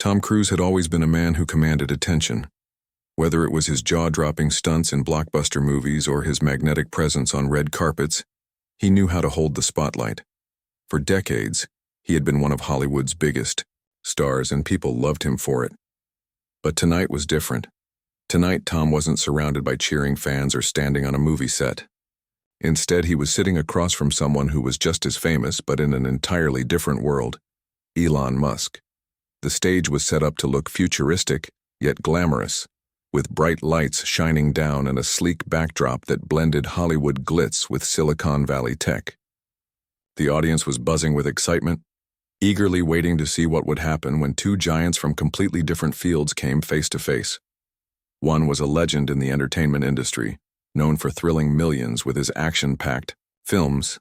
Tom Cruise had always been a man who commanded attention. Whether it was his jaw-dropping stunts in blockbuster movies or his magnetic presence on red carpets, he knew how to hold the spotlight. For decades, he had been one of Hollywood's biggest stars, and people loved him for it. But tonight was different. Tonight, Tom wasn't surrounded by cheering fans or standing on a movie set. Instead, he was sitting across from someone who was just as famous but in an entirely different world, Elon Musk. The stage was set up to look futuristic, yet glamorous, with bright lights shining down and a sleek backdrop that blended Hollywood glitz with Silicon Valley tech. The audience was buzzing with excitement, eagerly waiting to see what would happen when two giants from completely different fields came face to face. One was a legend in the entertainment industry, known for thrilling millions with his action-packed films.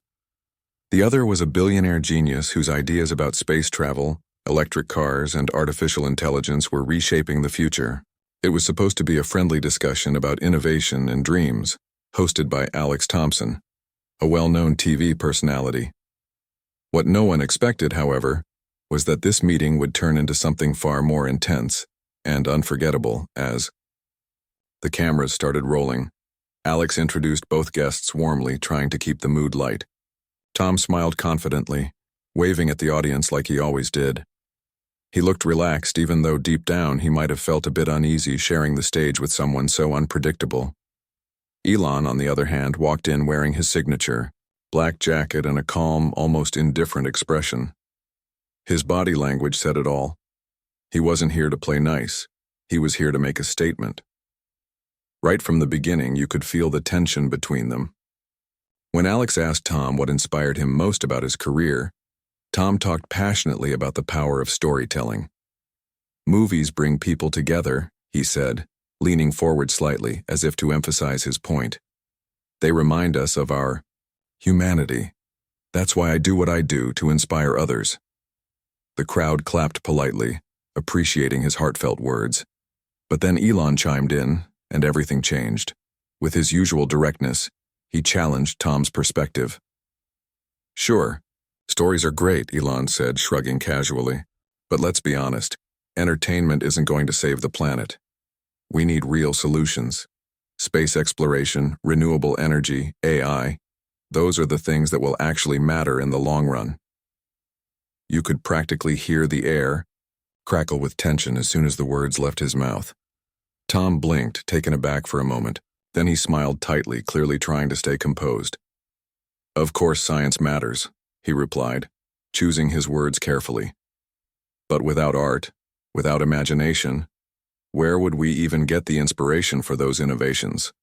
The other was a billionaire genius whose ideas about space travel, electric cars, and artificial intelligence were reshaping the future. It was supposed to be a friendly discussion about innovation and dreams, hosted by Alex Thompson, a well-known TV personality. What no one expected, however, was that this meeting would turn into something far more intense and unforgettable as the cameras started rolling. Alex introduced both guests warmly, trying to keep the mood light. Tom smiled confidently, waving at the audience like he always did. He looked relaxed, even though deep down he might have felt a bit uneasy sharing the stage with someone so unpredictable. Elon, on the other hand, walked in wearing his signature, black jacket and a calm, almost indifferent expression. His body language said it all. He wasn't here to play nice. He was here to make a statement. Right from the beginning, you could feel the tension between them. When Alex asked Tom what inspired him most about his career, Tom talked passionately about the power of storytelling. "Movies bring people together," he said, leaning forward slightly as if to emphasize his point. "They remind us of our humanity. That's why I do what I do, to inspire others." The crowd clapped politely, appreciating his heartfelt words. But then Elon chimed in, and everything changed. With his usual directness, he challenged Tom's perspective. "Sure, stories are great," Elon said, shrugging casually. "But let's be honest, entertainment isn't going to save the planet. We need real solutions. Space exploration, renewable energy, AI, those are the things that will actually matter in the long run." You could practically hear the air crackle with tension as soon as the words left his mouth. Tom blinked, taken aback for a moment. Then he smiled tightly, clearly trying to stay composed. "Of course science matters," he replied, choosing his words carefully. "But without art, without imagination, where would we even get the inspiration for those innovations?"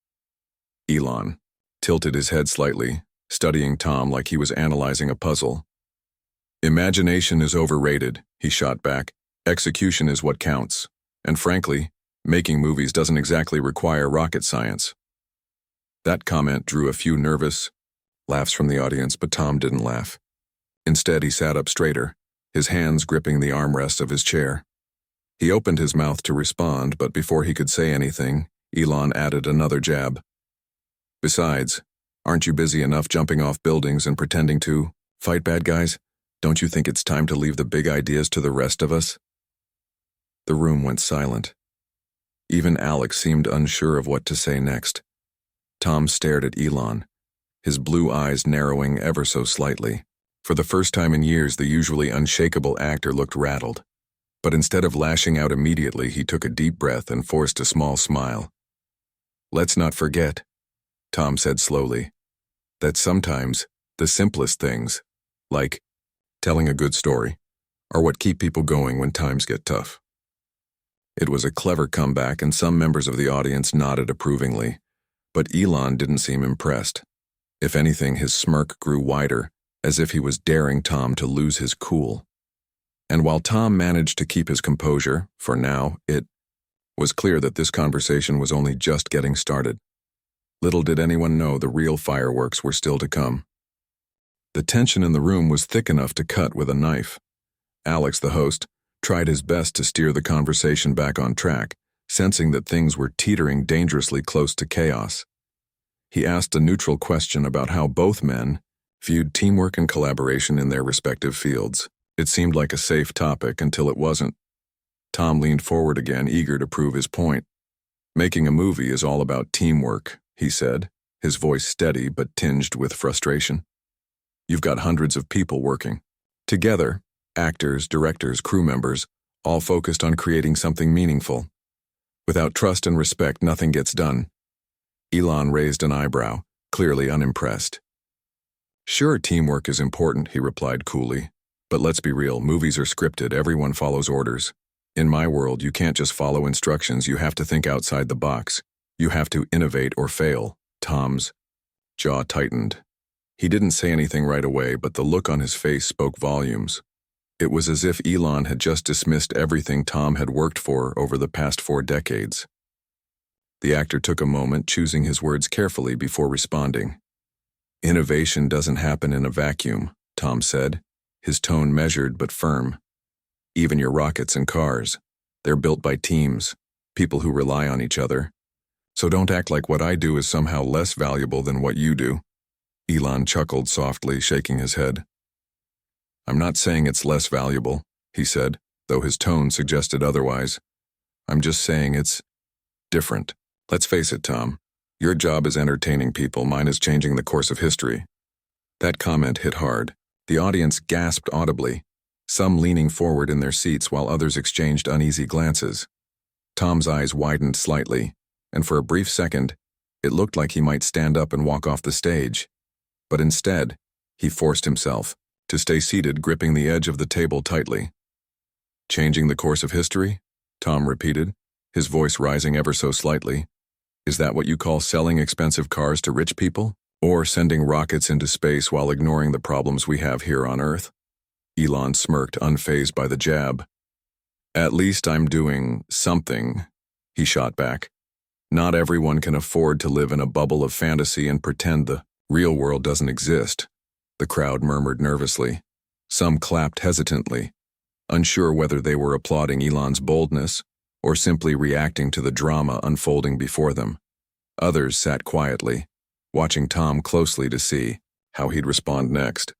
Elon tilted his head slightly, studying Tom like he was analyzing a puzzle. "Imagination is overrated," he shot back. "Execution is what counts. And frankly, making movies doesn't exactly require rocket science." That comment drew a few nervous laughs from the audience, but Tom didn't laugh. Instead, he sat up straighter, his hands gripping the armrests of his chair. He opened his mouth to respond, but before he could say anything, Elon added another jab. "Besides, aren't you busy enough jumping off buildings and pretending to fight bad guys? Don't you think it's time to leave the big ideas to the rest of us?" The room went silent. Even Alex seemed unsure of what to say next. Tom stared at Elon, his blue eyes narrowing ever so slightly. For the first time in years, the usually unshakable actor looked rattled. But instead of lashing out immediately, he took a deep breath and forced a small smile. "Let's not forget," Tom said slowly, "that sometimes the simplest things, like telling a good story, are what keep people going when times get tough." It was a clever comeback, and some members of the audience nodded approvingly, but Elon didn't seem impressed. If anything, his smirk grew wider, as if he was daring Tom to lose his cool. And while Tom managed to keep his composure, for now, it was clear that this conversation was only just getting started. Little did anyone know the real fireworks were still to come. The tension in the room was thick enough to cut with a knife. Alex, the host, tried his best to steer the conversation back on track, sensing that things were teetering dangerously close to chaos. He asked a neutral question about how both men viewed teamwork and collaboration in their respective fields. It seemed like a safe topic until it wasn't. Tom leaned forward again, eager to prove his point. Making a movie is all about teamwork, he said, his voice steady but tinged with frustration. You've got hundreds of people working together, actors, directors, crew members, all focused on creating something meaningful. Without trust and respect, nothing gets done. Elon raised an eyebrow, clearly unimpressed. Sure, teamwork is important, he replied coolly. But let's be real, movies are scripted, everyone follows orders. In my world, you can't just follow instructions, you have to think outside the box. You have to innovate or fail. Tom's jaw tightened. He didn't say anything right away, but the look on his face spoke volumes. It was as if Elon had just dismissed everything Tom had worked for over the past 4 decades. The actor took a moment, choosing his words carefully before responding. Innovation doesn't happen in a vacuum, Tom said, his tone measured but firm. Even your rockets and cars, they're built by teams, people who rely on each other. So don't act like what I do is somehow less valuable than what you do. Elon chuckled softly, shaking his head. I'm not saying it's less valuable, he said, though his tone suggested otherwise. I'm just saying it's different. Let's face it, Tom. Your job is entertaining people, mine is changing the course of history. That comment hit hard. The audience gasped audibly, some leaning forward in their seats while others exchanged uneasy glances. Tom's eyes widened slightly, and for a brief second, it looked like he might stand up and walk off the stage. But instead, he forced himself to stay seated, gripping the edge of the table tightly. Changing the course of history? Tom repeated, his voice rising ever so slightly. Is that what you call selling expensive cars to rich people? Or sending rockets into space while ignoring the problems we have here on Earth? Elon smirked, unfazed by the jab. At least I'm doing something, he shot back. Not everyone can afford to live in a bubble of fantasy and pretend the real world doesn't exist. The crowd murmured nervously. Some clapped hesitantly, unsure whether they were applauding Elon's boldness or simply reacting to the drama unfolding before them. Others sat quietly, watching Tom closely to see how he'd respond next.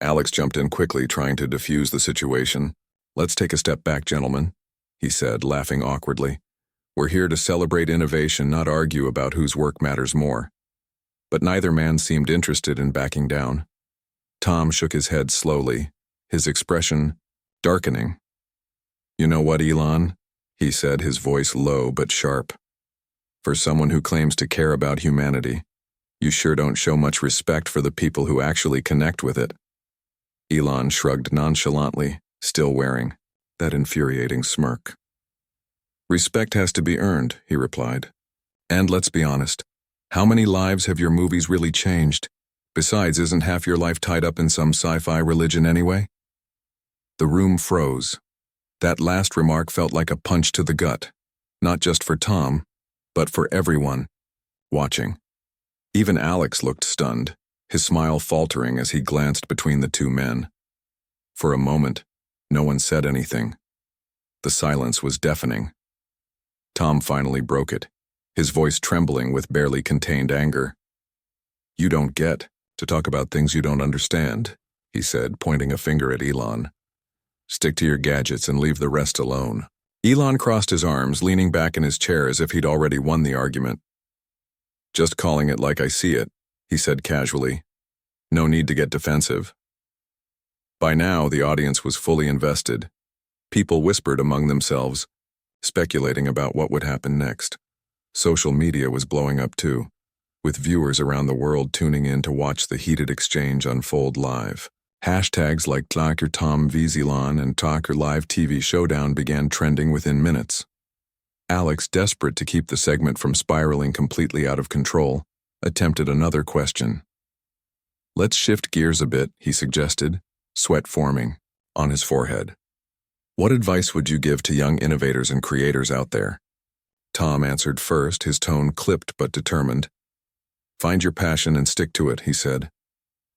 Alex jumped in quickly, trying to defuse the situation. Let's take a step back, gentlemen, he said, laughing awkwardly. We're here to celebrate innovation, not argue about whose work matters more. But neither man seemed interested in backing down. Tom shook his head slowly, his expression darkening. You know what, Elon? He said, his voice low but sharp. For someone who claims to care about humanity, you sure don't show much respect for the people who actually connect with it. Elon shrugged nonchalantly, still wearing that infuriating smirk. Respect has to be earned, he replied. And let's be honest, how many lives have your movies really changed? Besides, isn't half your life tied up in some sci-fi religion anyway? The room froze. That last remark felt like a punch to the gut, not just for Tom, but for everyone watching. Even Alex looked stunned, his smile faltering as he glanced between the two men. For a moment, no one said anything. The silence was deafening. Tom finally broke it, his voice trembling with barely contained anger. You don't get to talk about things you don't understand, he said, pointing a finger at Elon. Stick to your gadgets and leave the rest alone. Elon crossed his arms, leaning back in his chair as if he'd already won the argument. Just calling it like I see it, he said casually. No need to get defensive. By now, the audience was fully invested. People whispered among themselves, speculating about what would happen next. Social media was blowing up too, with viewers around the world tuning in to watch the heated exchange unfold live. Hashtags like Tlaker Tom vs Elon and Tlaker Live TV Showdown began trending within minutes. Alex, desperate to keep the segment from spiraling completely out of control, attempted another question. Let's shift gears a bit, he suggested, sweat forming on his forehead. What advice would you give to young innovators and creators out there? Tom answered first, his tone clipped but determined. Find your passion and stick to it, he said.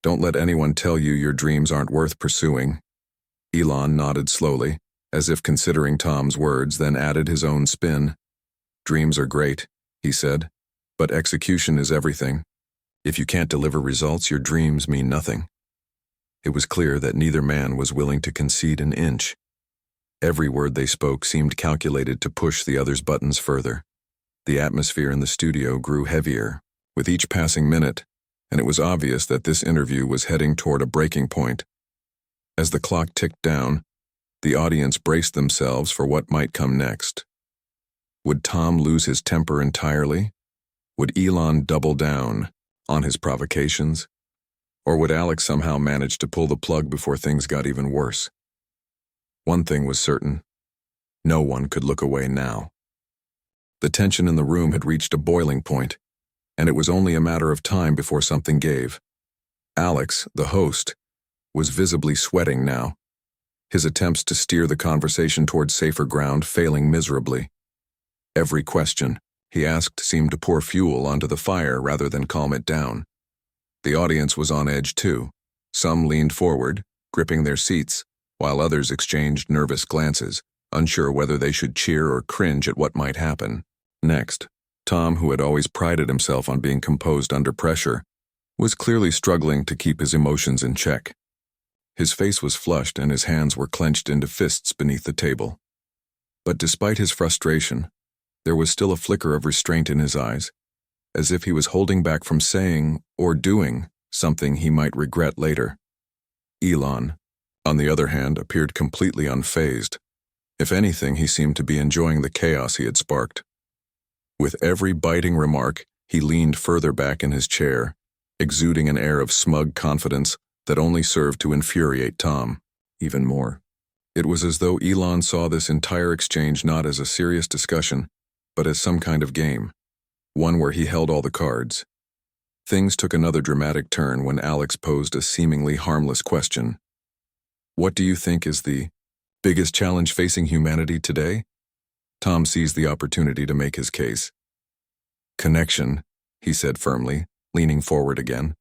Don't let anyone tell you your dreams aren't worth pursuing. Elon nodded slowly, as if considering Tom's words, then added his own spin. Dreams are great, he said, but execution is everything. If you can't deliver results, your dreams mean nothing. It was clear that neither man was willing to concede an inch. Every word they spoke seemed calculated to push the other's buttons further. The atmosphere in the studio grew heavier with each passing minute, and it was obvious that this interview was heading toward a breaking point. As the clock ticked down, the audience braced themselves for what might come next. Would Tom lose his temper entirely? Would Elon double down on his provocations? Or would Alex somehow manage to pull the plug before things got even worse? One thing was certain. No one could look away now. The tension in the room had reached a boiling point, and it was only a matter of time before something gave. Alex, the host, was visibly sweating now, his attempts to steer the conversation toward safer ground failing miserably. Every question he asked seemed to pour fuel onto the fire rather than calm it down. The audience was on edge too. Some leaned forward, gripping their seats, while others exchanged nervous glances, unsure whether they should cheer or cringe at what might happen next. Tom, who had always prided himself on being composed under pressure, was clearly struggling to keep his emotions in check. His face was flushed and his hands were clenched into fists beneath the table. But despite his frustration, there was still a flicker of restraint in his eyes, as if he was holding back from saying or doing something he might regret later. Elon, on the other hand, appeared completely unfazed. If anything, he seemed to be enjoying the chaos he had sparked. With every biting remark, he leaned further back in his chair, exuding an air of smug confidence that only served to infuriate Tom even more. It was as though Elon saw this entire exchange not as a serious discussion, but as some kind of game, one where he held all the cards. Things took another dramatic turn when Alex posed a seemingly harmless question. What do you think is the biggest challenge facing humanity today? Tom seized the opportunity to make his case. Connection, he said firmly, leaning forward again.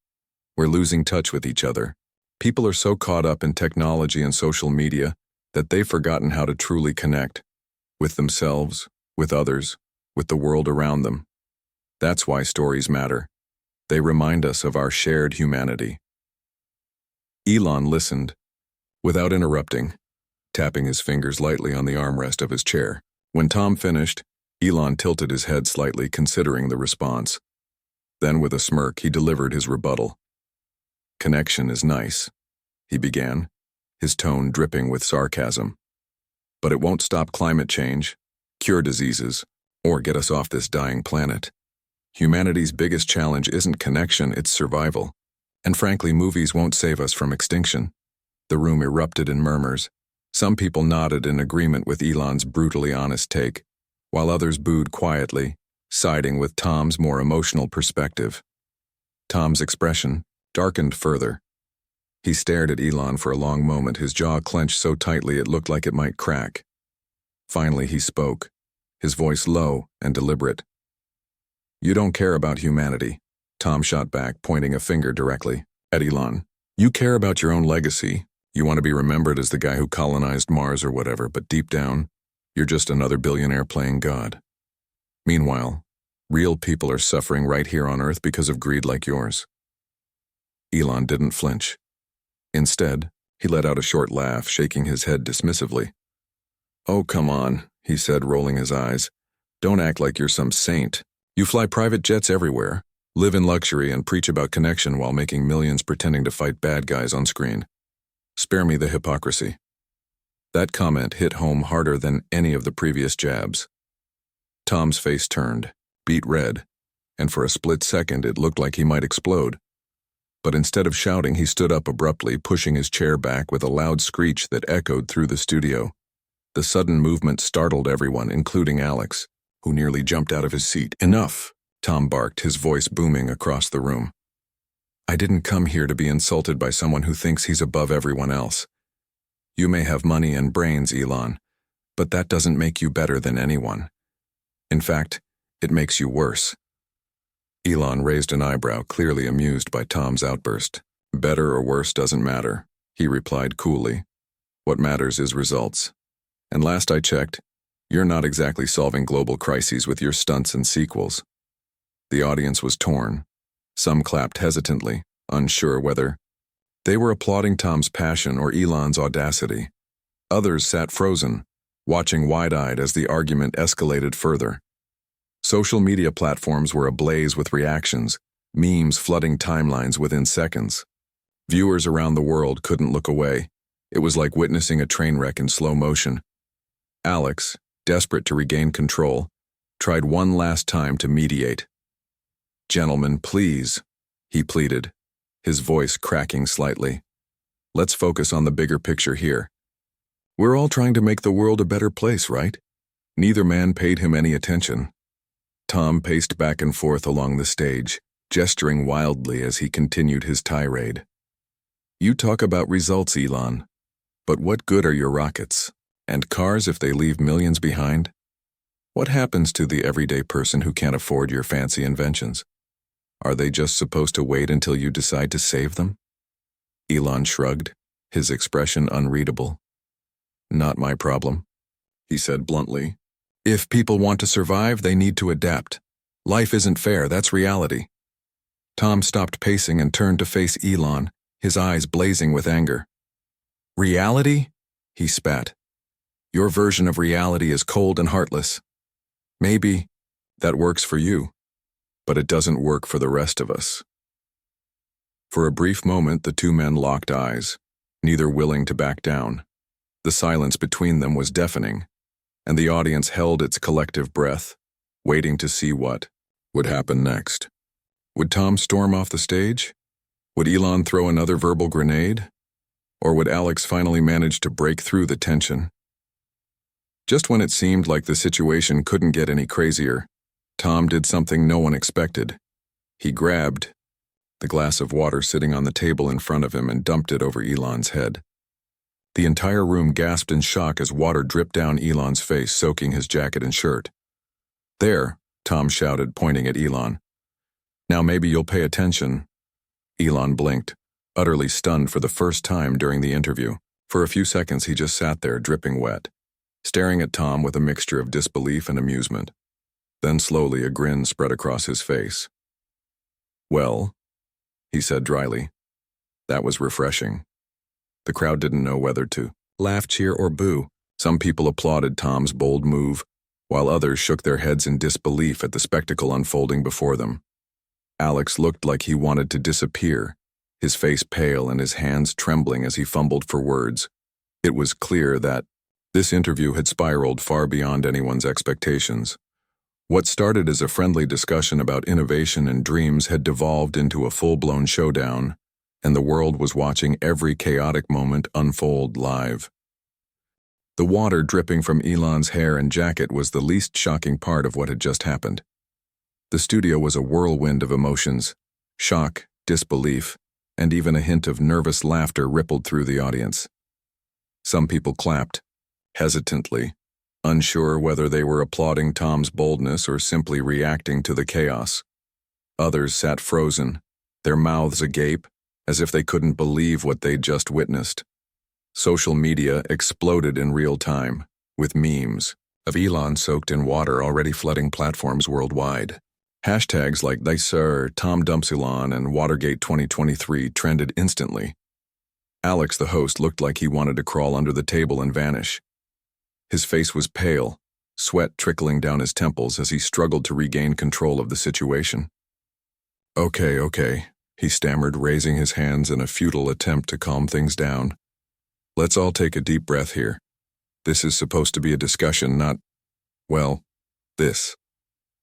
We're losing touch with each other. People are so caught up in technology and social media that they've forgotten how to truly connect with themselves, with others, with the world around them. That's why stories matter. They remind us of our shared humanity. Elon listened, without interrupting, tapping his fingers lightly on the armrest of his chair. When Tom finished, Elon tilted his head slightly, considering the response. Then, with a smirk, he delivered his rebuttal. Connection is nice, he began, his tone dripping with sarcasm. But it won't stop climate change, cure diseases, or get us off this dying planet. Humanity's biggest challenge isn't connection, it's survival. And frankly, movies won't save us from extinction. The room erupted in murmurs. Some people nodded in agreement with Elon's brutally honest take, while others booed quietly, siding with Tom's more emotional perspective. Tom's expression darkened further. He stared at Elon for a long moment, his jaw clenched so tightly it looked like it might crack. Finally, he spoke, his voice low and deliberate. You don't care about humanity, Tom shot back, pointing a finger directly at Elon. You care about your own legacy. You want to be remembered as the guy who colonized Mars or whatever, but deep down, you're just another billionaire playing God. Meanwhile, real people are suffering right here on Earth because of greed like yours. Elon didn't flinch. Instead, he let out a short laugh, shaking his head dismissively. Oh, come on, he said, rolling his eyes. Don't act like you're some saint. You fly private jets everywhere, live in luxury, and preach about connection while making millions pretending to fight bad guys on screen. Spare me the hypocrisy. That comment hit home harder than any of the previous jabs. Tom's face turned, beet red, and for a split second it looked like he might explode. But instead of shouting, he stood up abruptly, pushing his chair back with a loud screech that echoed through the studio. The sudden movement startled everyone, including Alex, who nearly jumped out of his seat. Enough, Tom barked, his voice booming across the room. I didn't come here to be insulted by someone who thinks he's above everyone else. You may have money and brains, Elon, but that doesn't make you better than anyone. In fact, it makes you worse. Elon raised an eyebrow, clearly amused by Tom's outburst. Better or worse doesn't matter, he replied coolly. What matters is results. And last I checked, you're not exactly solving global crises with your stunts and sequels. The audience was torn. Some clapped hesitantly, unsure whether they were applauding Tom's passion or Elon's audacity. Others sat frozen, watching wide-eyed as the argument escalated further. Social media platforms were ablaze with reactions, memes flooding timelines within seconds. Viewers around the world couldn't look away. It was like witnessing a train wreck in slow motion. Alex, desperate to regain control, tried one last time to mediate. "Gentlemen, please," he pleaded, his voice cracking slightly. "Let's focus on the bigger picture here. We're all trying to make the world a better place, right?" Neither man paid him any attention. Tom paced back and forth along the stage, gesturing wildly as he continued his tirade. "You talk about results, Elon. But what good are your rockets? And cars if they leave millions behind? What happens to the everyday person who can't afford your fancy inventions? Are they just supposed to wait until you decide to save them?" Elon shrugged, his expression unreadable. "Not my problem," he said bluntly. "If people want to survive, they need to adapt. Life isn't fair, that's reality." Tom stopped pacing and turned to face Elon, his eyes blazing with anger. "Reality?" he spat. "Your version of reality is cold and heartless. Maybe that works for you, but it doesn't work for the rest of us." For a brief moment, the two men locked eyes, neither willing to back down. The silence between them was deafening, and the audience held its collective breath, waiting to see what would happen next. Would Tom storm off the stage? Would Elon throw another verbal grenade? Or would Alex finally manage to break through the tension? Just when it seemed like the situation couldn't get any crazier, Tom did something no one expected. He grabbed the glass of water sitting on the table in front of him and dumped it over Elon's head. The entire room gasped in shock as water dripped down Elon's face, soaking his jacket and shirt. "There," Tom shouted, pointing at Elon. "Now maybe you'll pay attention." Elon blinked, utterly stunned for the first time during the interview. For a few seconds he just sat there, dripping wet, staring at Tom with a mixture of disbelief and amusement. Then slowly a grin spread across his face. "Well," he said dryly, "that was refreshing." The crowd didn't know whether to laugh, cheer, or boo. Some people applauded Tom's bold move, while others shook their heads in disbelief at the spectacle unfolding before them. Alex looked like he wanted to disappear, his face pale and his hands trembling as he fumbled for words. It was clear that this interview had spiraled far beyond anyone's expectations. What started as a friendly discussion about innovation and dreams had devolved into a full-blown showdown, and the world was watching every chaotic moment unfold live. The water dripping from Elon's hair and jacket was the least shocking part of what had just happened. The studio was a whirlwind of emotions. Shock, disbelief, and even a hint of nervous laughter rippled through the audience. Some people clapped, hesitantly, unsure whether they were applauding Tom's boldness or simply reacting to the chaos. Others sat frozen, their mouths agape, as if they couldn't believe what they'd just witnessed. Social media exploded in real time, with memes of Elon soaked in water already flooding platforms worldwide. Hashtags like "Sir, Tom Dumps Elon," and "Watergate 2023" trended instantly. Alex, the host, looked like he wanted to crawl under the table and vanish. His face was pale, sweat trickling down his temples as he struggled to regain control of the situation. Okay, he stammered, raising his hands in a futile attempt to calm things down. "Let's all take a deep breath here. This is supposed to be a discussion, not, well, this."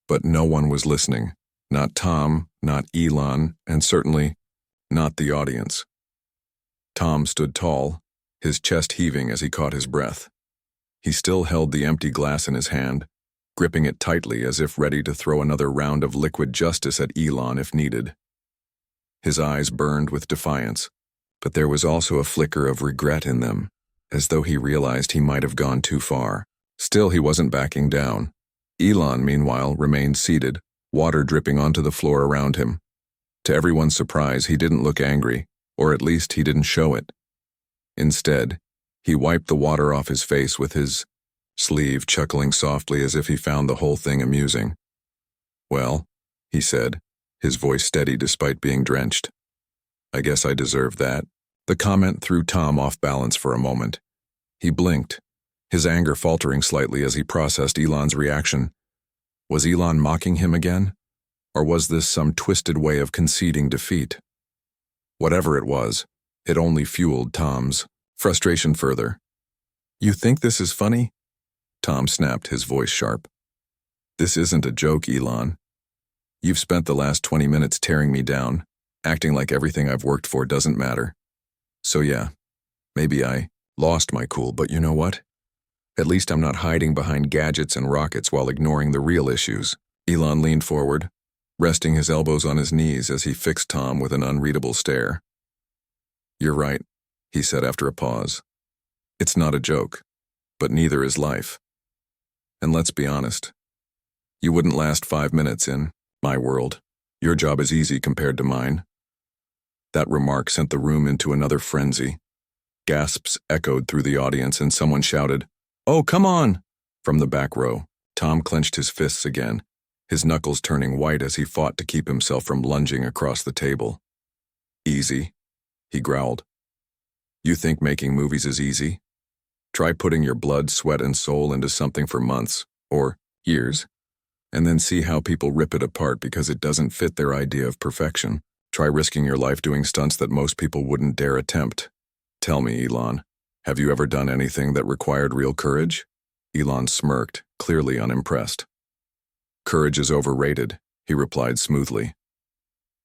But no one was listening. Not Tom, not Elon, and certainly not the audience. Tom stood tall, his chest heaving as he caught his breath. He still held the empty glass in his hand, gripping it tightly as if ready to throw another round of liquid justice at Elon if needed. His eyes burned with defiance, but there was also a flicker of regret in them, as though he realized he might have gone too far. Still, he wasn't backing down. Elon, meanwhile, remained seated, water dripping onto the floor around him. To everyone's surprise, he didn't look angry, or at least he didn't show it. Instead, he wiped the water off his face with his sleeve, chuckling softly as if he found the whole thing amusing. "Well," he said, his voice steady despite being drenched. "I guess I deserve that." The comment threw Tom off balance for a moment. He blinked, his anger faltering slightly as he processed Elon's reaction. Was Elon mocking him again? Or was this some twisted way of conceding defeat? Whatever it was, it only fueled Tom's frustration further. "You think this is funny?" Tom snapped, his voice sharp. "This isn't a joke, Elon. You've spent the last 20 minutes tearing me down, acting like everything I've worked for doesn't matter. So yeah, maybe I lost my cool, but you know what? At least I'm not hiding behind gadgets and rockets while ignoring the real issues." Elon leaned forward, resting his elbows on his knees as he fixed Tom with an unreadable stare. "You're right," he said after a pause. "It's not a joke, but neither is life. And let's be honest, you wouldn't last 5 minutes in my world. Your job is easy compared to mine." That remark sent the room into another frenzy. Gasps echoed through the audience and someone shouted, "Oh, come on!" From the back row. Tom clenched his fists again, his knuckles turning white as he fought to keep himself from lunging across the table. "Easy," he growled. "You think making movies is easy? Try putting your blood, sweat, and soul into something for months, or years, and then see how people rip it apart because it doesn't fit their idea of perfection. Try risking your life doing stunts that most people wouldn't dare attempt. Tell me, Elon, have you ever done anything that required real courage?" Elon smirked, clearly unimpressed. "Courage is overrated," he replied smoothly.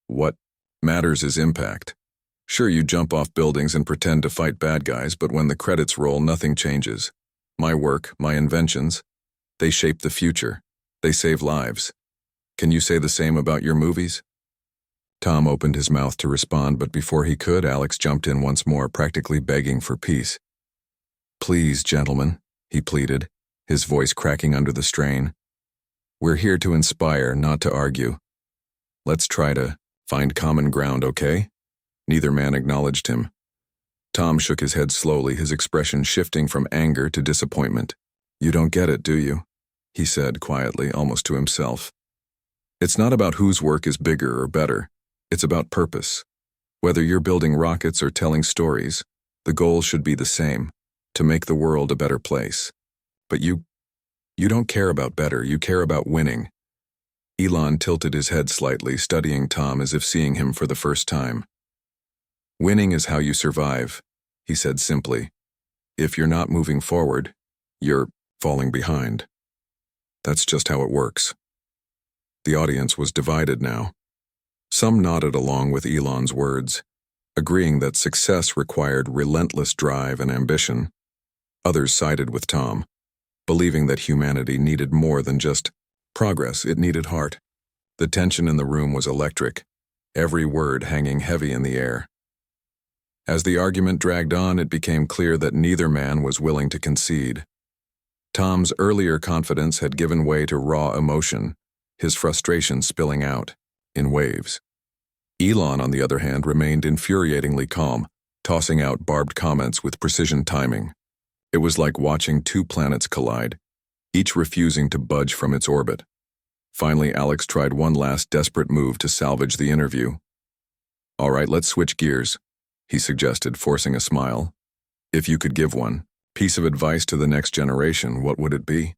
"What matters is impact. Sure, you jump off buildings and pretend to fight bad guys, but when the credits roll, nothing changes. My work, my inventions, they shape the future. They save lives. Can you say the same about your movies?" Tom opened his mouth to respond, but before he could, Alex jumped in once more, practically begging for peace. "Please, gentlemen," he pleaded, his voice cracking under the strain. "We're here to inspire, not to argue. Let's try to find common ground, okay?" Neither man acknowledged him. Tom shook his head slowly, his expression shifting from anger to disappointment. "You don't get it, do you?" he said quietly, almost to himself. "It's not about whose work is bigger or better. It's about purpose. Whether you're building rockets or telling stories, the goal should be the same, to make the world a better place. But you don't care about better, you care about winning." Elon tilted his head slightly, studying Tom as if seeing him for the first time. "Winning is how you survive," he said simply. "If you're not moving forward, you're falling behind. That's just how it works." The audience was divided now. Some nodded along with Elon's words, agreeing that success required relentless drive and ambition. Others sided with Tom, believing that humanity needed more than just progress, it needed heart. The tension in the room was electric, every word hanging heavy in the air. As the argument dragged on, it became clear that neither man was willing to concede. Tom's earlier confidence had given way to raw emotion, his frustration spilling out in waves. Elon, on the other hand, remained infuriatingly calm, tossing out barbed comments with precision timing. It was like watching two planets collide, each refusing to budge from its orbit. Finally, Alex tried one last desperate move to salvage the interview. "All right, let's switch gears," he suggested, forcing a smile. "If you could give one piece of advice to the next generation, what would it be?"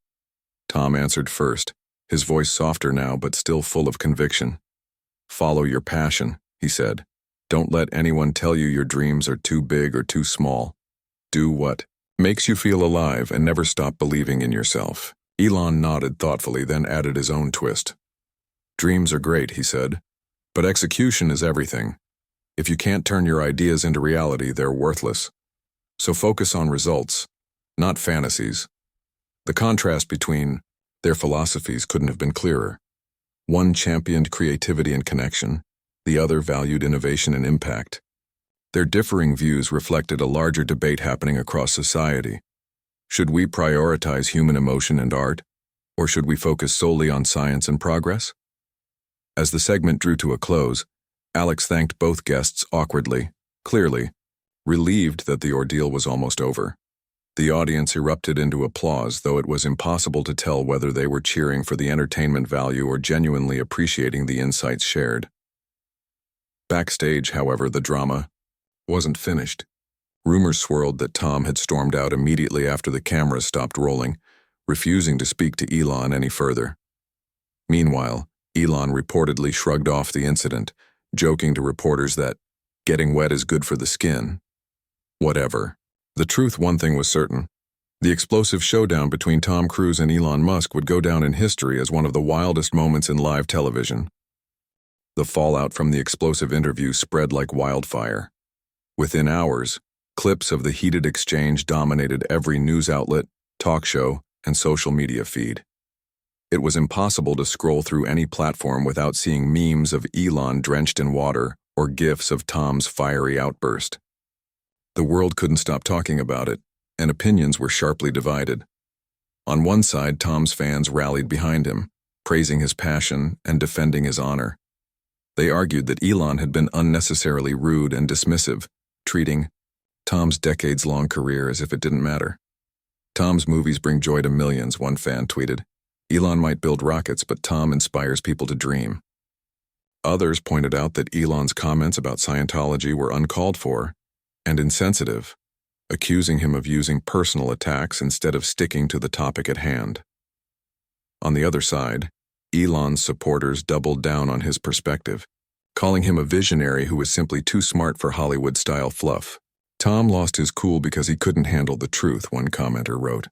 Tom answered first, his voice softer now but still full of conviction. "Follow your passion," he said. "Don't let anyone tell you your dreams are too big or too small. Do what makes you feel alive and never stop believing in yourself." Elon nodded thoughtfully, then added his own twist. "Dreams are great," he said, "but execution is everything. If you can't turn your ideas into reality, they're worthless. So focus on results, not fantasies." The contrast between their philosophies couldn't have been clearer. One championed creativity and connection, the other valued innovation and impact. Their differing views reflected a larger debate happening across society. Should we prioritize human emotion and art, or should we focus solely on science and progress? As the segment drew to a close, Alex thanked both guests awkwardly, clearly, relieved that the ordeal was almost over. The audience erupted into applause, though it was impossible to tell whether they were cheering for the entertainment value or genuinely appreciating the insights shared. Backstage, however, the drama wasn't finished. Rumors swirled that Tom had stormed out immediately after the cameras stopped rolling, refusing to speak to Elon any further. Meanwhile, Elon reportedly shrugged off the incident, joking to reporters that getting wet is good for the skin. Whatever. The truth, one thing was certain. The explosive showdown between Tom Cruise and Elon Musk would go down in history as one of the wildest moments in live television. The fallout from the explosive interview spread like wildfire. Within hours, clips of the heated exchange dominated every news outlet, talk show, and social media feed. It was impossible to scroll through any platform without seeing memes of Elon drenched in water or GIFs of Tom's fiery outburst. The world couldn't stop talking about it, and opinions were sharply divided. On one side, Tom's fans rallied behind him, praising his passion and defending his honor. They argued that Elon had been unnecessarily rude and dismissive, treating Tom's decades-long career as if it didn't matter. Tom's movies bring joy to millions, one fan tweeted. Elon might build rockets, but Tom inspires people to dream. Others pointed out that Elon's comments about Scientology were uncalled for and insensitive, accusing him of using personal attacks instead of sticking to the topic at hand. On the other side, Elon's supporters doubled down on his perspective, calling him a visionary who was simply too smart for Hollywood-style fluff. Tom lost his cool because he couldn't handle the truth, one commenter wrote.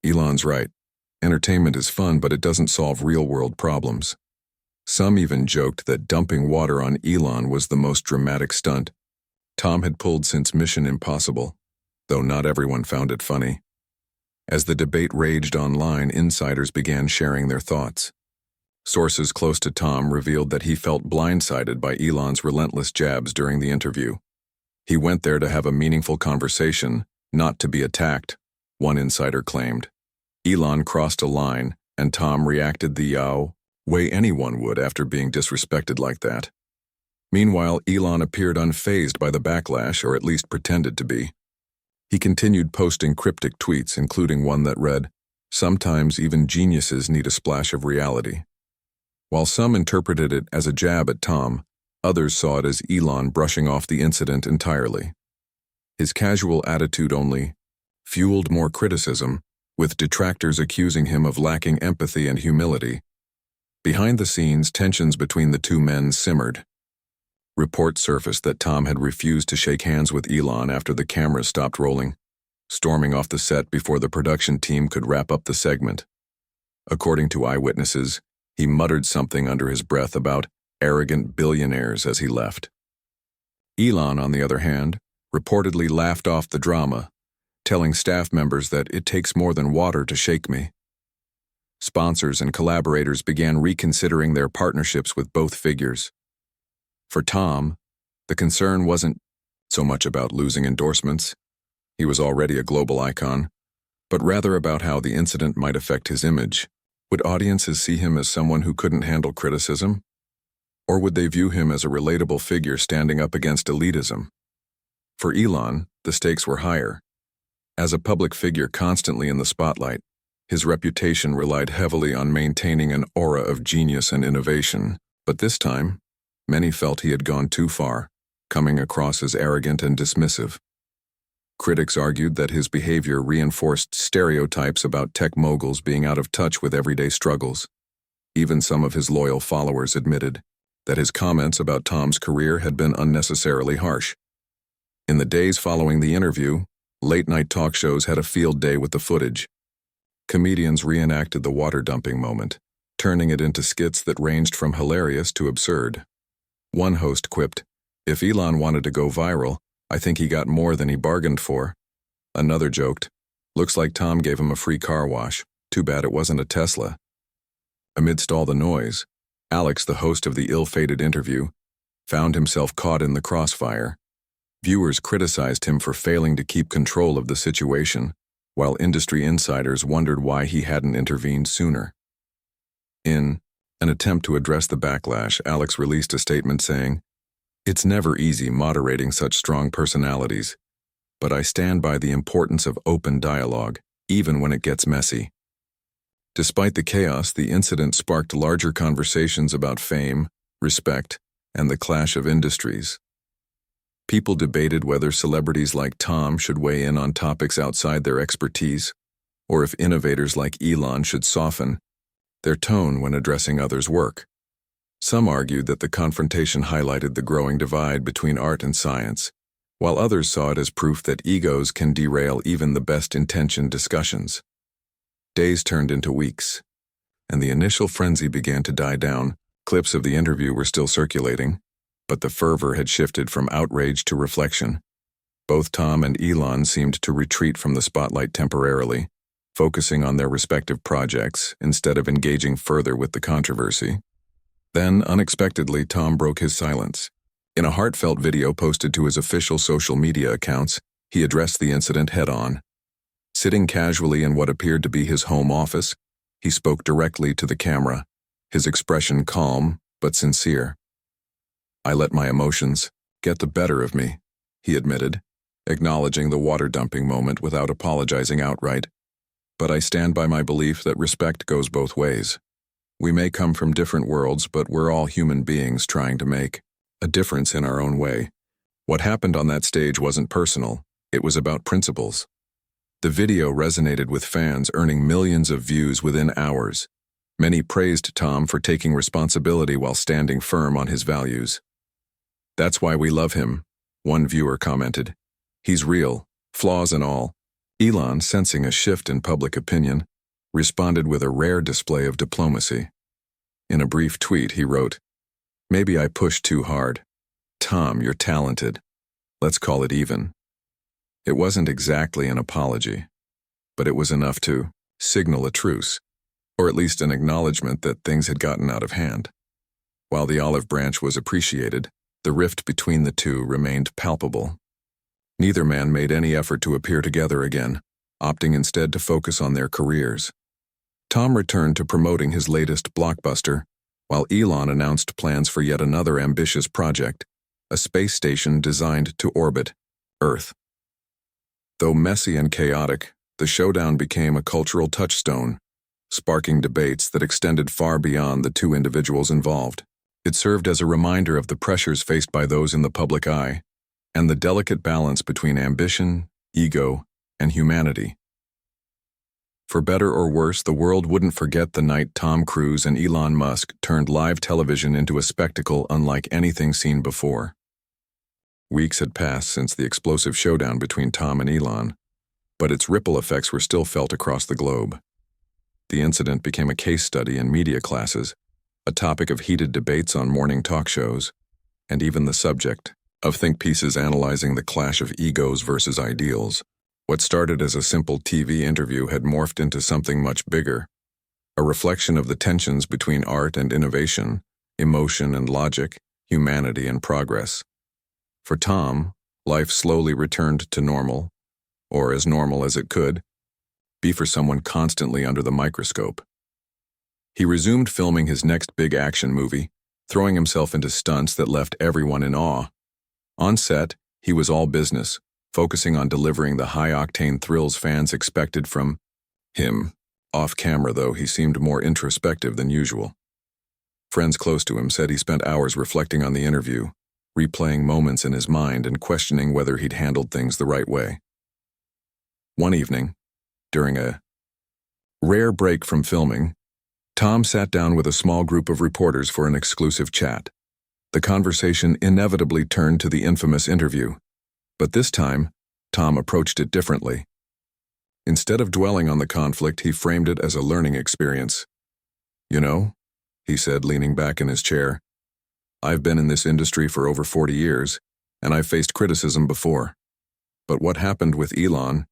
Elon's right. Entertainment is fun, but it doesn't solve real-world problems. Some even joked that dumping water on Elon was the most dramatic stunt Tom had pulled since Mission Impossible, though not everyone found it funny. As the debate raged online, insiders began sharing their thoughts. Sources close to Tom revealed that he felt blindsided by Elon's relentless jabs during the interview. He went there to have a meaningful conversation, not to be attacked, one insider claimed. Elon crossed a line, and Tom reacted the way anyone would after being disrespected like that. Meanwhile, Elon appeared unfazed by the backlash, or at least pretended to be. He continued posting cryptic tweets, including one that read, "Sometimes even geniuses need a splash of reality." While some interpreted it as a jab at Tom, others saw it as Elon brushing off the incident entirely. His casual attitude only fueled more criticism, with detractors accusing him of lacking empathy and humility. Behind the scenes, tensions between the two men simmered. Reports surfaced that Tom had refused to shake hands with Elon after the cameras stopped rolling, storming off the set before the production team could wrap up the segment. According to eyewitnesses, he muttered something under his breath about arrogant billionaires as he left. Elon, on the other hand, reportedly laughed off the drama, telling staff members that it takes more than water to shake me. Sponsors and collaborators began reconsidering their partnerships with both figures. For Tom, the concern wasn't so much about losing endorsements, he was already a global icon, but rather about how the incident might affect his image. Would audiences see him as someone who couldn't handle criticism? Or would they view him as a relatable figure standing up against elitism? For Elon, the stakes were higher. As a public figure constantly in the spotlight, his reputation relied heavily on maintaining an aura of genius and innovation, but this time, many felt he had gone too far, coming across as arrogant and dismissive. Critics argued that his behavior reinforced stereotypes about tech moguls being out of touch with everyday struggles. Even some of his loyal followers admitted that his comments about Tom's career had been unnecessarily harsh. In the days following the interview, late-night talk shows had a field day with the footage. Comedians reenacted the water dumping moment, turning it into skits that ranged from hilarious to absurd. One host quipped, "If Elon wanted to go viral, I think he got more than he bargained for." Another joked, "Looks like Tom gave him a free car wash. Too bad it wasn't a Tesla." Amidst all the noise, Alex, the host of the ill-fated interview, found himself caught in the crossfire. Viewers criticized him for failing to keep control of the situation, while industry insiders wondered why he hadn't intervened sooner. In an attempt to address the backlash, Alex released a statement saying, "It's never easy moderating such strong personalities, but I stand by the importance of open dialogue, even when it gets messy." Despite the chaos, the incident sparked larger conversations about fame, respect, and the clash of industries. People debated whether celebrities like Tom should weigh in on topics outside their expertise, or if innovators like Elon should soften their tone when addressing others' work. Some argued that the confrontation highlighted the growing divide between art and science, while others saw it as proof that egos can derail even the best-intentioned discussions. Days turned into weeks, and the initial frenzy began to die down. Clips of the interview were still circulating, but the fervor had shifted from outrage to reflection. Both Tom and Elon seemed to retreat from the spotlight temporarily, focusing on their respective projects instead of engaging further with the controversy. Then, unexpectedly, Tom broke his silence. In a heartfelt video posted to his official social media accounts, he addressed the incident head-on. Sitting casually in what appeared to be his home office, he spoke directly to the camera, his expression calm but sincere. "I let my emotions get the better of me," he admitted, acknowledging the water-dumping moment without apologizing outright. "But I stand by my belief that respect goes both ways. We may come from different worlds, but we're all human beings trying to make a difference in our own way. What happened on that stage wasn't personal, it was about principles." The video resonated with fans, earning millions of views within hours. Many praised Tom for taking responsibility while standing firm on his values. "That's why we love him," one viewer commented. "He's real, flaws and all." Elon, sensing a shift in public opinion, responded with a rare display of diplomacy. In a brief tweet, he wrote, "Maybe I pushed too hard. Tom, you're talented. Let's call it even." It wasn't exactly an apology, but it was enough to signal a truce, or at least an acknowledgement that things had gotten out of hand. While the olive branch was appreciated, the rift between the two remained palpable. Neither man made any effort to appear together again, opting instead to focus on their careers. Tom returned to promoting his latest blockbuster, while Elon announced plans for yet another ambitious project, a space station designed to orbit Earth. Though messy and chaotic, the showdown became a cultural touchstone, sparking debates that extended far beyond the two individuals involved. It served as a reminder of the pressures faced by those in the public eye, and the delicate balance between ambition, ego, and humanity. For better or worse, the world wouldn't forget the night Tom Cruise and Elon Musk turned live television into a spectacle unlike anything seen before. Weeks had passed since the explosive showdown between Tom and Elon, but its ripple effects were still felt across the globe. The incident became a case study in media classes, a topic of heated debates on morning talk shows, and even the subject of think pieces analyzing the clash of egos versus ideals. What started as a simple TV interview had morphed into something much bigger, a reflection of the tensions between art and innovation, emotion and logic, humanity and progress. For Tom, life slowly returned to normal, or as normal as it could be for someone constantly under the microscope. He resumed filming his next big action movie, throwing himself into stunts that left everyone in awe. On set, he was all business, focusing on delivering the high-octane thrills fans expected from him. Off camera, though, he seemed more introspective than usual. Friends close to him said he spent hours reflecting on the interview, replaying moments in his mind and questioning whether he'd handled things the right way. One evening, during a rare break from filming, Tom sat down with a small group of reporters for an exclusive chat. The conversation inevitably turned to the infamous interview, but this time, Tom approached it differently. Instead of dwelling on the conflict, he framed it as a learning experience. "You know," he said, leaning back in his chair, "I've been in this industry for over 40 years, and I've faced criticism before. But what happened with Elon,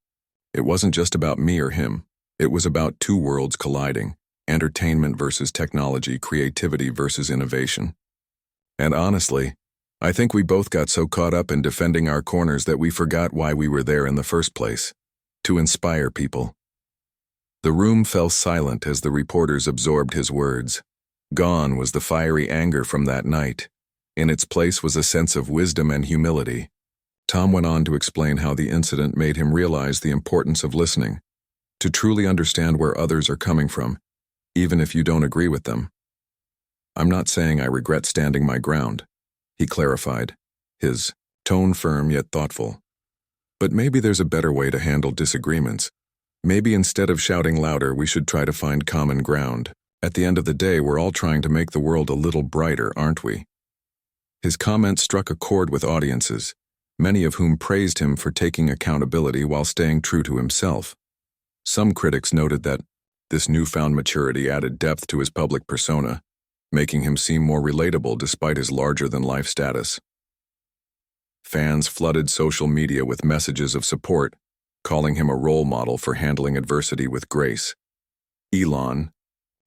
it wasn't just about me or him. It was about two worlds colliding, entertainment versus technology, creativity versus innovation. And honestly, I think we both got so caught up in defending our corners that we forgot why we were there in the first place, to inspire people." The room fell silent as the reporters absorbed his words. Gone was the fiery anger from that night. In its place was a sense of wisdom and humility. Tom went on to explain how the incident made him realize the importance of listening, to truly understand where others are coming from, even if you don't agree with them. "I'm not saying I regret standing my ground," he clarified, his tone firm yet thoughtful. But maybe there's a better way to handle disagreements. Maybe instead of shouting louder, we should try to find common ground. At the end of the day, we're all trying to make the world a little brighter, aren't we? His comments struck a chord with audiences, many of whom praised him for taking accountability while staying true to himself. Some critics noted that this newfound maturity added depth to his public persona, making him seem more relatable despite his larger-than-life status. Fans flooded social media with messages of support, calling him a role model for handling adversity with grace. Elon,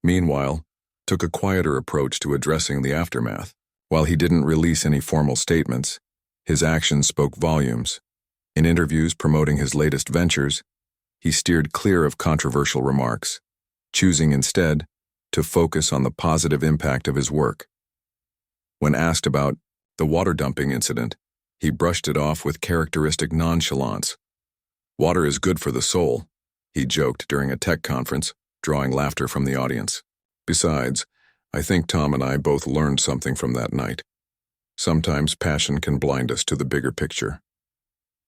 meanwhile, took a quieter approach to addressing the aftermath. While he didn't release any formal statements, his actions spoke volumes. In interviews promoting his latest ventures, he steered clear of controversial remarks, choosing instead to focus on the positive impact of his work. When asked about the water dumping incident, he brushed it off with characteristic nonchalance. "Water is good for the soul," he joked during a tech conference, drawing laughter from the audience. "Besides, I think Tom and I both learned something from that night. Sometimes passion can blind us to the bigger picture."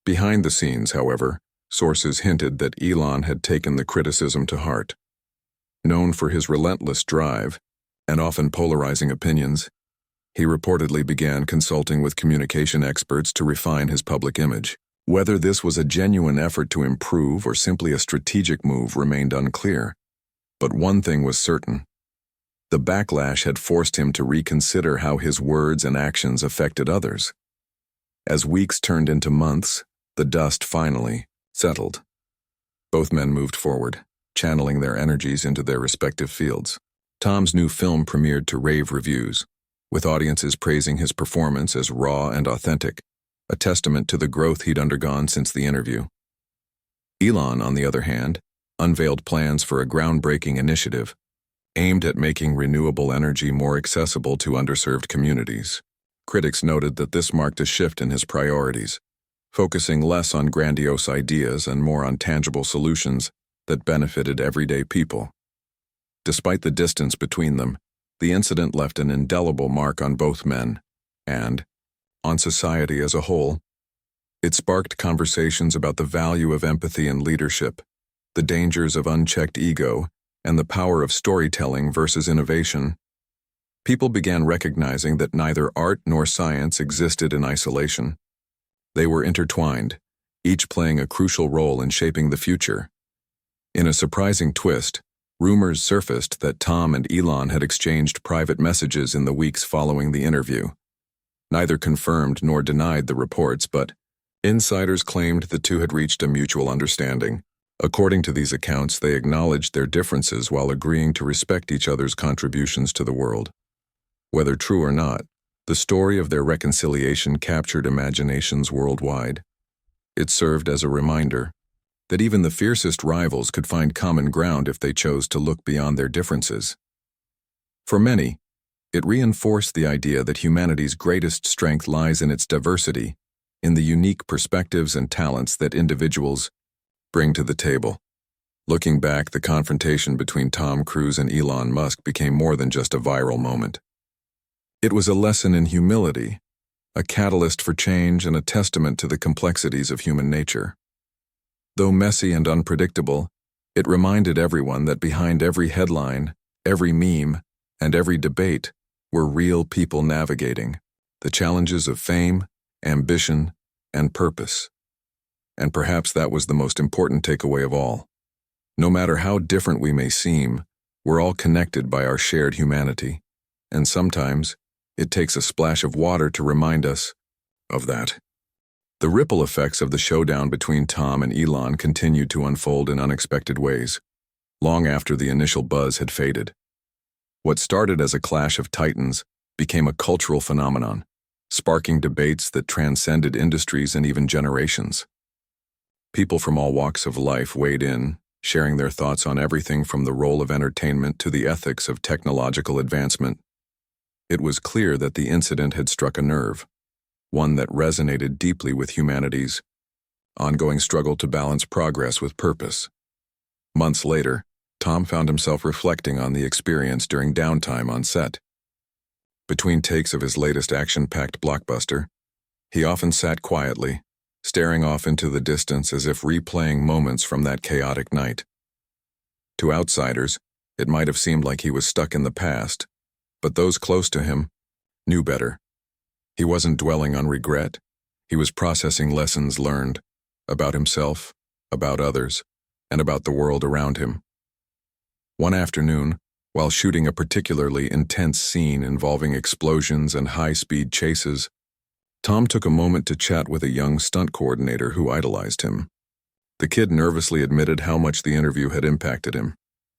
Behind the scenes, however, sources hinted that Elon had taken the criticism to heart. Known for his relentless drive and often polarizing opinions, he reportedly began consulting with communication experts to refine his public image. Whether this was a genuine effort to improve or simply a strategic move remained unclear. But one thing was certain. The backlash had forced him to reconsider how his words and actions affected others. As weeks turned into months, the dust finally settled. Both men moved forward, channeling their energies into their respective fields. Tom's new film premiered to rave reviews, with audiences praising his performance as raw and authentic, a testament to the growth he'd undergone since the interview. Elon, on the other hand, unveiled plans for a groundbreaking initiative aimed at making renewable energy more accessible to underserved communities. Critics noted that this marked a shift in his priorities, focusing less on grandiose ideas and more on tangible solutions that benefited everyday people. Despite the distance between them, the incident left an indelible mark on both men and on society as a whole. It sparked conversations about the value of empathy and leadership, the dangers of unchecked ego, and the power of storytelling versus innovation. People began recognizing that neither art nor science existed in isolation. They were intertwined, each playing a crucial role in shaping the future. In a surprising twist, rumors surfaced that Tom and Elon had exchanged private messages in the weeks following the interview. Neither confirmed nor denied the reports, but insiders claimed the two had reached a mutual understanding. According to these accounts, they acknowledged their differences while agreeing to respect each other's contributions to the world. Whether true or not, the story of their reconciliation captured imaginations worldwide. It served as a reminder that even the fiercest rivals could find common ground if they chose to look beyond their differences. For many, it reinforced the idea that humanity's greatest strength lies in its diversity, in the unique perspectives and talents that individuals bring to the table. Looking back, the confrontation between Tom Cruise and Elon Musk became more than just a viral moment. It was a lesson in humility, a catalyst for change, and a testament to the complexities of human nature. Though messy and unpredictable, it reminded everyone that behind every headline, every meme, and every debate were real people navigating the challenges of fame, ambition, and purpose. And perhaps that was the most important takeaway of all. No matter how different we may seem, we're all connected by our shared humanity. And sometimes, it takes a splash of water to remind us of that. The ripple effects of the showdown between Tom and Elon continued to unfold in unexpected ways, long after the initial buzz had faded. What started as a clash of titans became a cultural phenomenon, sparking debates that transcended industries and even generations. People from all walks of life weighed in, sharing their thoughts on everything from the role of entertainment to the ethics of technological advancement. It was clear that the incident had struck a nerve, one that resonated deeply with humanity's ongoing struggle to balance progress with purpose. Months later, Tom found himself reflecting on the experience during downtime on set. Between takes of his latest action-packed blockbuster, He often sat quietly, staring off into the distance as if replaying moments from that chaotic night. To outsiders, it might have seemed like he was stuck in the past, but those close to him knew better. He wasn't dwelling on regret. He was processing lessons learned about himself, about others, and about the world around him. One afternoon, while shooting a particularly intense scene involving explosions and high-speed chases, Tom took a moment to chat with a young stunt coordinator who idolized him. The kid nervously admitted how much the interview had impacted him,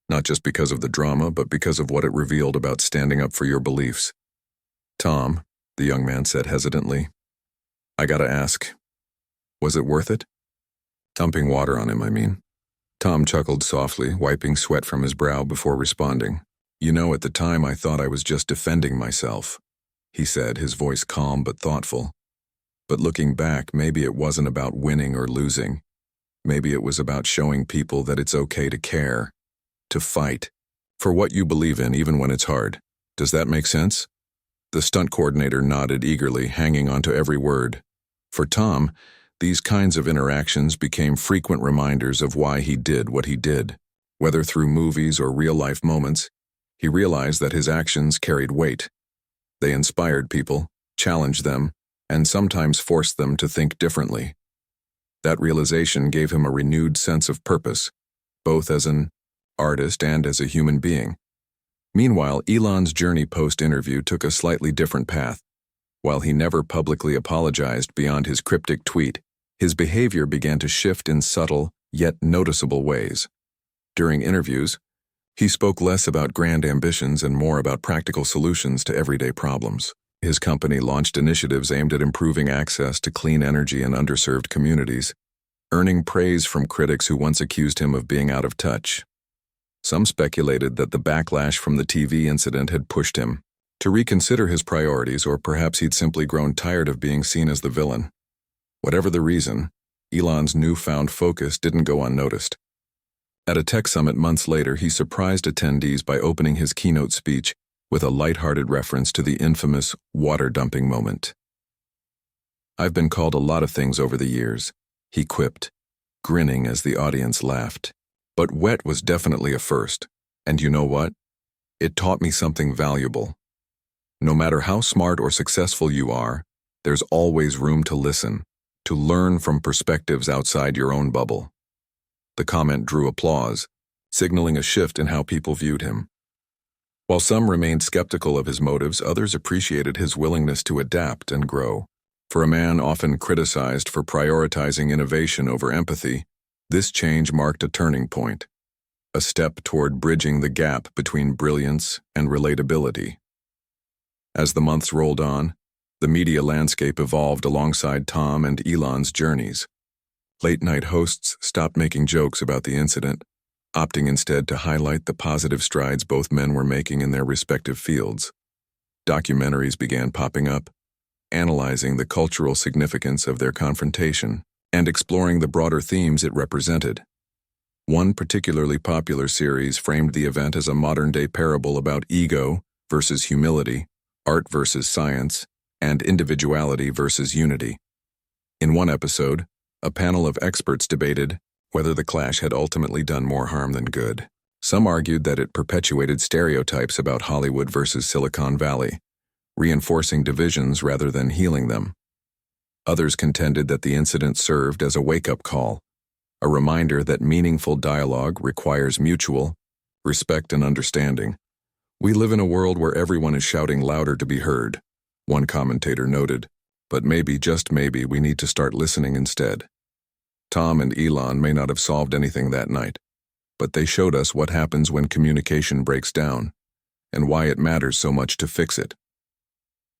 not just because of the drama, but because of what it revealed about standing up for your beliefs. "Tom," the young man said hesitantly, "I gotta ask, was it worth it?" Dumping water on him, I mean. Tom chuckled softly, wiping sweat from his brow before responding. "You know, at the time I thought I was just defending myself," he said, his voice calm but thoughtful. "But looking back, maybe it wasn't about winning or losing. Maybe it was about showing people that it's okay to care, to fight, for what you believe in even when it's hard. Does that make sense?" The stunt coordinator nodded eagerly, hanging onto every word. For Tom, these kinds of interactions became frequent reminders of why he did what he did. Whether through movies or real-life moments, he realized that his actions carried weight. They inspired people, challenged them, and sometimes forced them to think differently. That realization gave him a renewed sense of purpose, both as an artist and as a human being. Meanwhile, Elon's journey post-interview took a slightly different path. While he never publicly apologized beyond his cryptic tweet, his behavior began to shift in subtle, yet noticeable ways. During interviews, he spoke less about grand ambitions and more about practical solutions to everyday problems. His company launched initiatives aimed at improving access to clean energy in underserved communities, earning praise from critics who once accused him of being out of touch. Some speculated that the backlash from the TV incident had pushed him to reconsider his priorities, or perhaps he'd simply grown tired of being seen as the villain. Whatever the reason, Elon's newfound focus didn't go unnoticed. At a tech summit months later, he surprised attendees by opening his keynote speech with a lighthearted reference to the infamous water dumping moment. "I've been called a lot of things over the years," he quipped, grinning as the audience laughed. "But wet was definitely a first, and you know what? It taught me something valuable. No matter how smart or successful you are, there's always room to listen, to learn from perspectives outside your own bubble." The comment drew applause, signaling a shift in how people viewed him. While some remained skeptical of his motives, others appreciated his willingness to adapt and grow. For a man often criticized for prioritizing innovation over empathy, this change marked a turning point, a step toward bridging the gap between brilliance and relatability. As the months rolled on, the media landscape evolved alongside Tom and Elon's journeys. Late-night hosts stopped making jokes about the incident, opting instead to highlight the positive strides both men were making in their respective fields. Documentaries began popping up, analyzing the cultural significance of their confrontation and exploring the broader themes it represented. One particularly popular series framed the event as a modern-day parable about ego versus humility, art versus science, and individuality versus unity. In one episode, a panel of experts debated whether the clash had ultimately done more harm than good. Some argued that it perpetuated stereotypes about Hollywood versus Silicon Valley, reinforcing divisions rather than healing them. Others contended that the incident served as a wake-up call, a reminder that meaningful dialogue requires mutual respect and understanding. "We live in a world where everyone is shouting louder to be heard," one commentator noted, "but maybe, just maybe, we need to start listening instead." Tom and Elon may not have solved anything that night, but they showed us what happens when communication breaks down, and why it matters so much to fix it.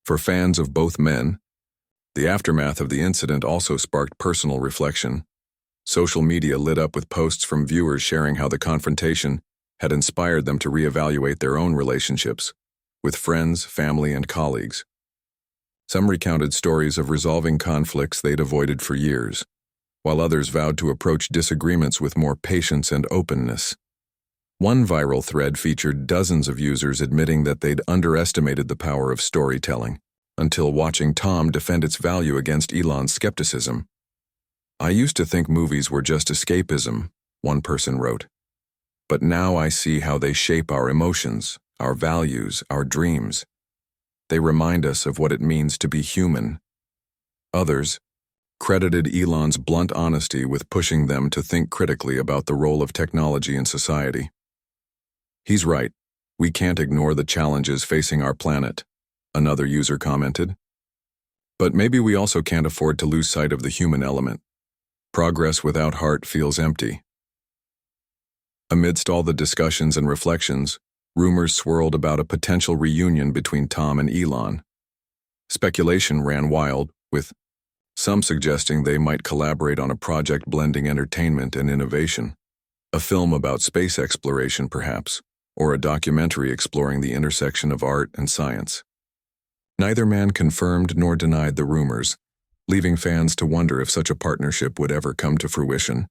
For fans of both men, the aftermath of the incident also sparked personal reflection. Social media lit up with posts from viewers sharing how the confrontation had inspired them to reevaluate their own relationships with friends, family, and colleagues. Some recounted stories of resolving conflicts they'd avoided for years, while others vowed to approach disagreements with more patience and openness. One viral thread featured dozens of users admitting that they'd underestimated the power of storytelling, until watching Tom defend its value against Elon's skepticism. "I used to think movies were just escapism," one person wrote. "But now I see how they shape our emotions, our values, our dreams. They remind us of what it means to be human." Others credited Elon's blunt honesty with pushing them to think critically about the role of technology in society. "He's right. We can't ignore the challenges facing our planet," another user commented. "But maybe we also can't afford to lose sight of the human element. Progress without heart feels empty." Amidst all the discussions and reflections, rumors swirled about a potential reunion between Tom and Elon. Speculation ran wild, with some suggesting they might collaborate on a project blending entertainment and innovation. A film about space exploration, perhaps, or a documentary exploring the intersection of art and science. Neither man confirmed nor denied the rumors, leaving fans to wonder if such a partnership would ever come to fruition.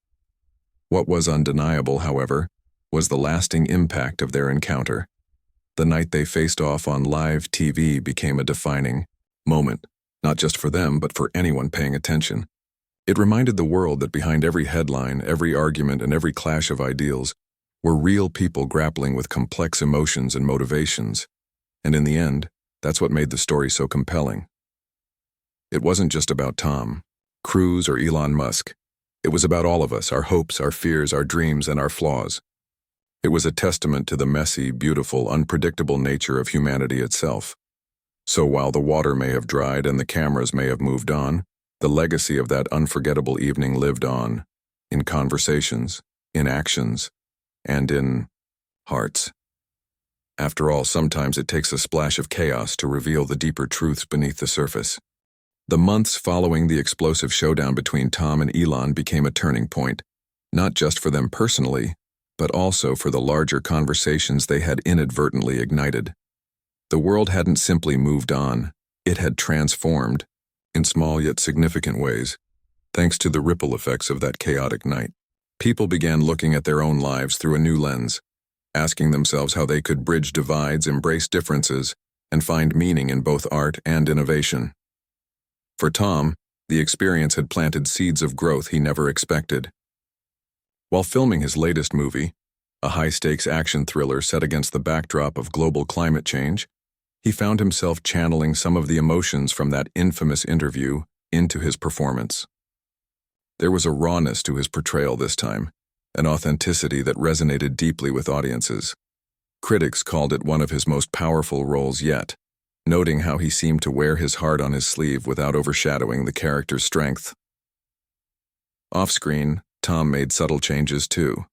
What was undeniable, however, was the lasting impact of their encounter. The night they faced off on live TV became a defining moment, not just for them, but for anyone paying attention. It reminded the world that behind every headline, every argument, and every clash of ideals were real people grappling with complex emotions and motivations. And in the end, that's what made the story so compelling. It wasn't just about Tom, Cruise, or Elon Musk. It was about all of us, our hopes, our fears, our dreams, and our flaws. It was a testament to the messy, beautiful, unpredictable nature of humanity itself. So while the water may have dried and the cameras may have moved on, the legacy of that unforgettable evening lived on, in conversations, in actions, and in hearts. After all, sometimes it takes a splash of chaos to reveal the deeper truths beneath the surface. The months following the explosive showdown between Tom and Elon became a turning point, not just for them personally, but also for the larger conversations they had inadvertently ignited. The world hadn't simply moved on, it had transformed, in small yet significant ways, thanks to the ripple effects of that chaotic night. People began looking at their own lives through a new lens, asking themselves how they could bridge divides, embrace differences, and find meaning in both art and innovation. For Tom, the experience had planted seeds of growth he never expected. While filming his latest movie, a high-stakes action thriller set against the backdrop of global climate change, he found himself channeling some of the emotions from that infamous interview into his performance. There was a rawness to his portrayal this time, an authenticity that resonated deeply with audiences. Critics called it one of his most powerful roles yet, noting how he seemed to wear his heart on his sleeve without overshadowing the character's strength. Off-screen, Tom made subtle changes too.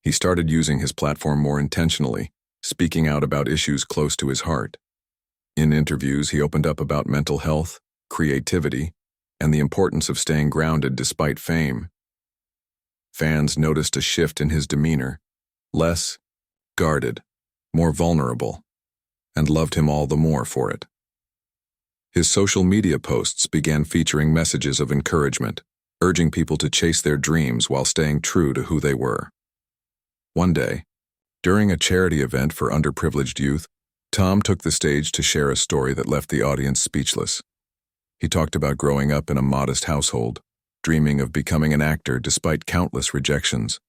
He started using his platform more intentionally, speaking out about issues close to his heart. In interviews, he opened up about mental health, creativity, and the importance of staying grounded despite fame. Fans noticed a shift in his demeanor, less guarded, more vulnerable, and loved him all the more for it. His social media posts began featuring messages of encouragement, urging people to chase their dreams while staying true to who they were. One day, during a charity event for underprivileged youth, Tom took the stage to share a story that left the audience speechless. He talked about growing up in a modest household, dreaming of becoming an actor despite countless rejections.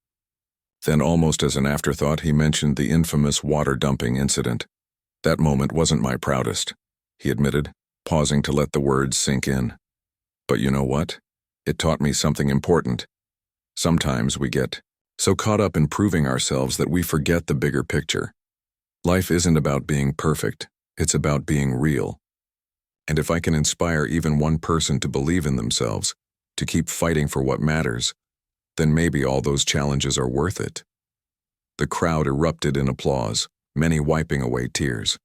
Then, almost as an afterthought, he mentioned the infamous water dumping incident. "That moment wasn't my proudest," he admitted, pausing to let the words sink in. "But you know what? It taught me something important. Sometimes we get so caught up in proving ourselves that we forget the bigger picture. Life isn't about being perfect, it's about being real. And if I can inspire even one person to believe in themselves, to keep fighting for what matters, then maybe all those challenges are worth it." The crowd erupted in applause, many wiping away tears.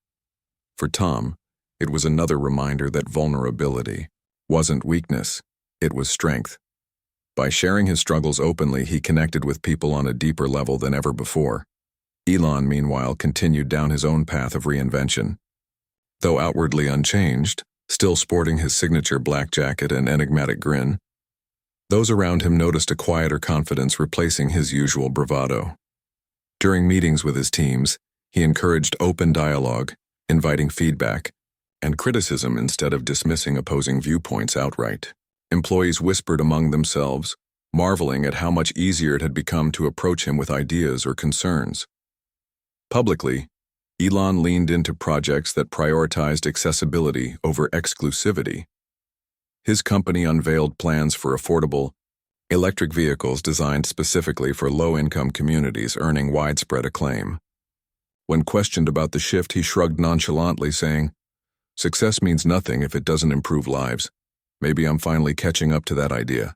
For Tom, it was another reminder that vulnerability wasn't weakness, it was strength. By sharing his struggles openly, he connected with people on a deeper level than ever before. Elon, meanwhile, continued down his own path of reinvention. Though outwardly unchanged, still sporting his signature black jacket and enigmatic grin, those around him noticed a quieter confidence replacing his usual bravado. During meetings with his teams, he encouraged open dialogue, inviting feedback, and criticism instead of dismissing opposing viewpoints outright. Employees whispered among themselves, marveling at how much easier it had become to approach him with ideas or concerns. Publicly, Elon leaned into projects that prioritized accessibility over exclusivity. His company unveiled plans for affordable, electric vehicles designed specifically for low-income communities, earning widespread acclaim. When questioned about the shift, he shrugged nonchalantly, saying, "Success means nothing if it doesn't improve lives. Maybe I'm finally catching up to that idea."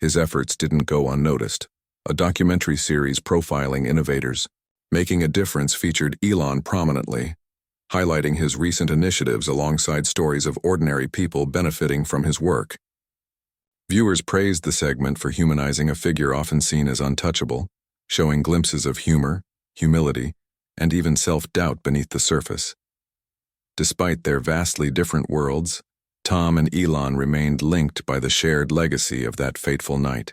His efforts didn't go unnoticed. A documentary series profiling innovators making a difference featured Elon prominently, highlighting his recent initiatives alongside stories of ordinary people benefiting from his work. Viewers praised the segment for humanizing a figure often seen as untouchable, showing glimpses of humor, humility, and even self-doubt beneath the surface. Despite their vastly different worlds, Tom and Elon remained linked by the shared legacy of that fateful night.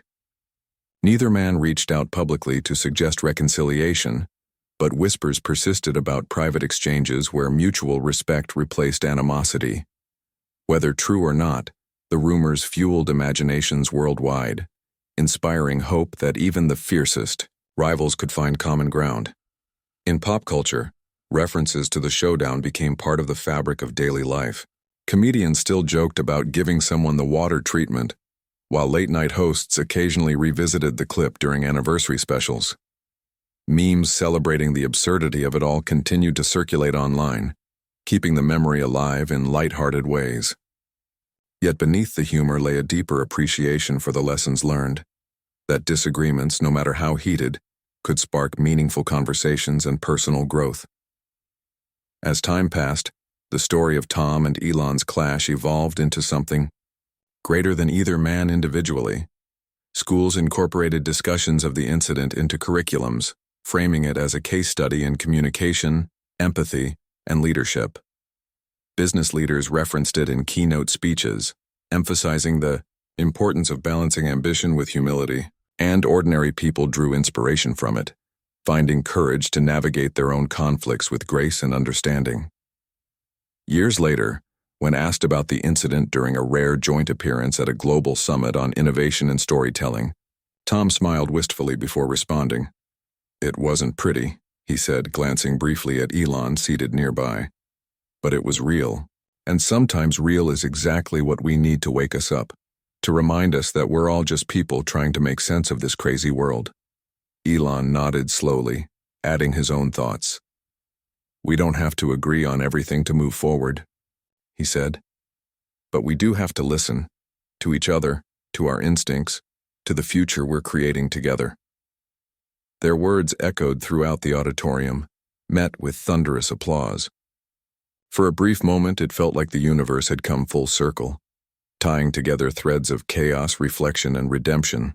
Neither man reached out publicly to suggest reconciliation, but whispers persisted about private exchanges where mutual respect replaced animosity. Whether true or not, the rumors fueled imaginations worldwide, inspiring hope that even the fiercest rivals could find common ground. In pop culture, references to the showdown became part of the fabric of daily life. Comedians still joked about giving someone the water treatment, while late-night hosts occasionally revisited the clip during anniversary specials. Memes celebrating the absurdity of it all continued to circulate online, keeping the memory alive in light-hearted ways. Yet beneath the humor lay a deeper appreciation for the lessons learned, that disagreements, no matter how heated, could spark meaningful conversations and personal growth. As time passed, the story of Tom and Elon's clash evolved into something greater than either man individually. Schools incorporated discussions of the incident into curriculums, framing it as a case study in communication, empathy, and leadership. Business leaders referenced it in keynote speeches, emphasizing the importance of balancing ambition with humility, and ordinary people drew inspiration from it, finding courage to navigate their own conflicts with grace and understanding. Years later, when asked about the incident during a rare joint appearance at a global summit on innovation and storytelling, Tom smiled wistfully before responding. "It wasn't pretty," he said, glancing briefly at Elon seated nearby. "But it was real, and sometimes real is exactly what we need to wake us up, to remind us that we're all just people trying to make sense of this crazy world." Elon nodded slowly, adding his own thoughts. "We don't have to agree on everything to move forward," he said. "But we do have to listen, to each other, to our instincts, to the future we're creating together." Their words echoed throughout the auditorium, met with thunderous applause. For a brief moment, it felt like the universe had come full circle, tying together threads of chaos, reflection, and redemption.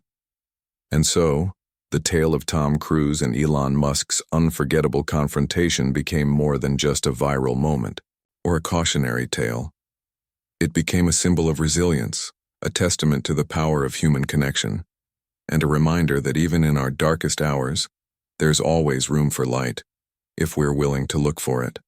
And so, the tale of Tom Cruise and Elon Musk's unforgettable confrontation became more than just a viral moment, or a cautionary tale. It became a symbol of resilience, a testament to the power of human connection, and a reminder that even in our darkest hours, there's always room for light, if we're willing to look for it.